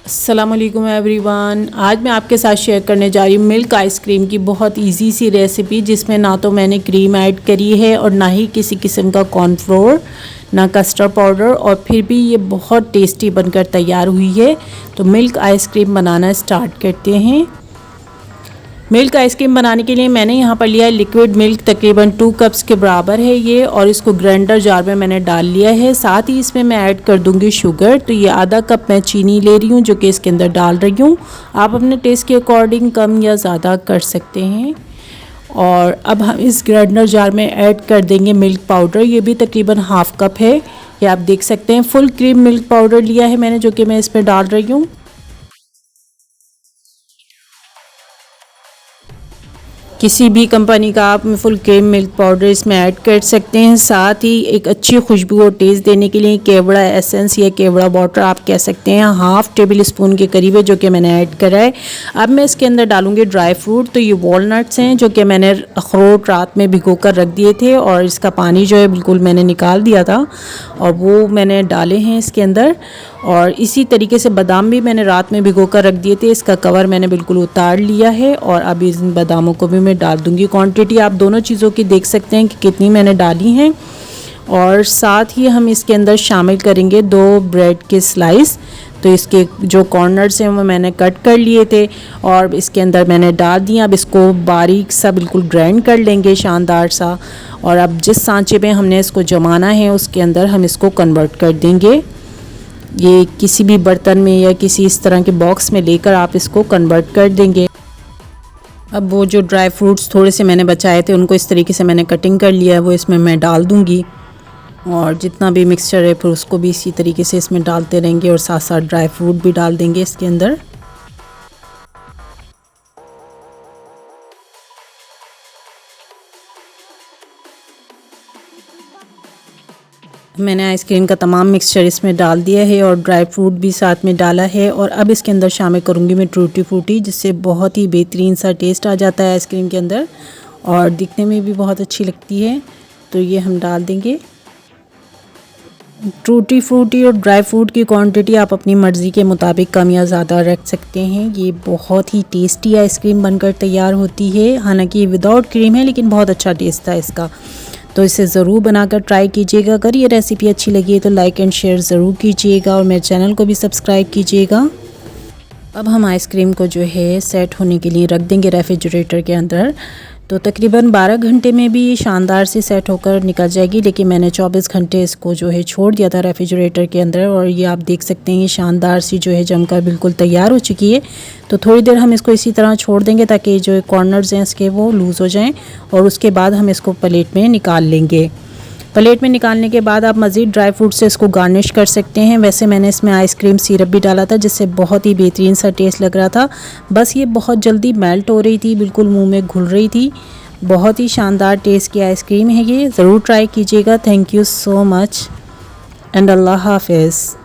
अस्सलाम वालेकुम एवरीवन। आज मैं आपके साथ शेयर करने जा रही हूँ मिल्क आइसक्रीम की बहुत इजी सी रेसिपी, जिसमें ना तो मैंने क्रीम ऐड करी है और ना ही किसी किस्म का कॉर्नफ्लोर, ना कस्टर्ड पाउडर, और फिर भी ये बहुत टेस्टी बनकर तैयार हुई है। तो मिल्क आइसक्रीम बनाना स्टार्ट करते हैं। मिल्क आइसक्रीम बनाने के लिए मैंने यहाँ पर लिया है लिक्विड मिल्क, तकरीबन 2 कप्स के बराबर है ये, और इसको ग्राइंडर जार में मैंने डाल लिया है। साथ ही इसमें मैं ऐड कर दूंगी शुगर। तो ये आधा कप मैं चीनी ले रही हूँ जो कि इसके अंदर डाल रही हूँ। आप अपने टेस्ट के अकॉर्डिंग कम या ज़्यादा कर सकते हैं। और अब हम इस ग्राइंडर जार में ऐड कर देंगे मिल्क पाउडर। ये भी तकरीबन हाफ कप है, ये आप देख सकते हैं। फुल क्रीम मिल्क पाउडर लिया है मैंने, जो कि मैं इसमें डाल रही हूँ। किसी भी कंपनी का आप फुल क्रीम मिल्क पाउडर इसमें ऐड कर सकते हैं। साथ ही एक अच्छी खुशबू और टेस्ट देने के लिए केवड़ा एसेंस या केवड़ा वाटर आप कह सकते हैं, हाफ टेबल स्पून के करीब है, जो कि मैंने ऐड करा है। अब मैं इसके अंदर डालूंगी ड्राई फ्रूट। तो ये वॉलनट्स हैं जो कि मैंने अखरोट रात में भिगो कर रख दिए थे, और इसका पानी जो है बिल्कुल मैंने निकाल दिया था, और वो मैंने डाले हैं इसके अंदर। और इसी तरीके से बादाम भी मैंने रात में भिगो कर रख दिए थे, इसका कवर मैंने बिल्कुल उतार लिया है। और अब इन बादामों को भी मैं डाल दूंगी। क्वांटिटी आप दोनों चीज़ों की देख सकते हैं कि कितनी मैंने डाली हैं। और साथ ही हम इसके अंदर शामिल करेंगे 2 ब्रेड के स्लाइस। तो इसके जो कॉर्नर्स हैं वो मैंने कट कर लिए थे और इसके अंदर मैंने डाल दिया। अब इसको बारीक सा बिल्कुल ग्राइंड कर लेंगे, शानदार सा। और अब जिस सांचे में हमने इसको जमाना है उसके अंदर हम इसको कन्वर्ट कर देंगे। ये किसी भी बर्तन में या किसी इस तरह के बॉक्स में लेकर आप इसको कन्वर्ट कर देंगे। अब वो जो ड्राई फ्रूट्स थोड़े से मैंने बचाए थे उनको इस तरीके से मैंने कटिंग कर लिया है, वो इसमें मैं डाल दूंगी। और जितना भी मिक्सचर है फिर उसको भी इसी तरीके से इसमें डालते रहेंगे, और साथ साथ ड्राई फ्रूट भी डाल देंगे इसके अंदर। मैंने आइसक्रीम का तमाम मिक्सचर इसमें डाल दिया है और ड्राई फ्रूट भी साथ में डाला है। और अब इसके अंदर शामिल करूँगी मैं टूटी फ्रूटी, जिससे बहुत ही बेहतरीन सा टेस्ट आ जाता है आइसक्रीम के अंदर, और दिखने में भी बहुत अच्छी लगती है। तो ये हम डाल देंगे। टूटी फ्रूटी और ड्राई फ्रूट की क्वांटिटी आप अपनी मर्ज़ी के मुताबिक कम या ज़्यादा रख सकते हैं। ये बहुत ही टेस्टी आइसक्रीम बनकर तैयार होती है। हालांकि ये विदाउट क्रीम है, लेकिन बहुत अच्छा टेस्ट था इसका। तो इसे ज़रूर बनाकर ट्राई कीजिएगा। अगर ये रेसिपी अच्छी लगी है तो लाइक एंड शेयर ज़रूर कीजिएगा, और मेरे चैनल को भी सब्सक्राइब कीजिएगा। अब हम आइसक्रीम को जो है सेट होने के लिए रख देंगे रेफ्रिजरेटर के अंदर। तो तकरीबन 12 घंटे में भी शानदार से सेट होकर निकल जाएगी, लेकिन मैंने 24 घंटे इसको जो है छोड़ दिया था रेफ्रिजरेटर के अंदर। और ये आप देख सकते हैं ये शानदार सी जो है जमकर बिल्कुल तैयार हो चुकी है। तो थोड़ी देर हम इसको इसी तरह छोड़ देंगे ताकि जो कॉर्नर्स हैं इसके वो लूज़ हो जाएं, और उसके बाद हम इसको प्लेट में निकाल लेंगे। प्लेट में निकालने के बाद आप मज़ीद ड्राई फ्रूट से इसको गार्निश कर सकते हैं। वैसे मैंने इसमें आइसक्रीम सिरप भी डाला था, जिससे बहुत ही बेहतरीन सा टेस्ट लग रहा था। बस ये बहुत जल्दी मेल्ट हो रही थी, बिल्कुल मुंह में घुल रही थी। बहुत ही शानदार टेस्ट की आइसक्रीम है ये, ज़रूर ट्राई कीजिएगा। Thank you so much and अल्लाह हाफिज़।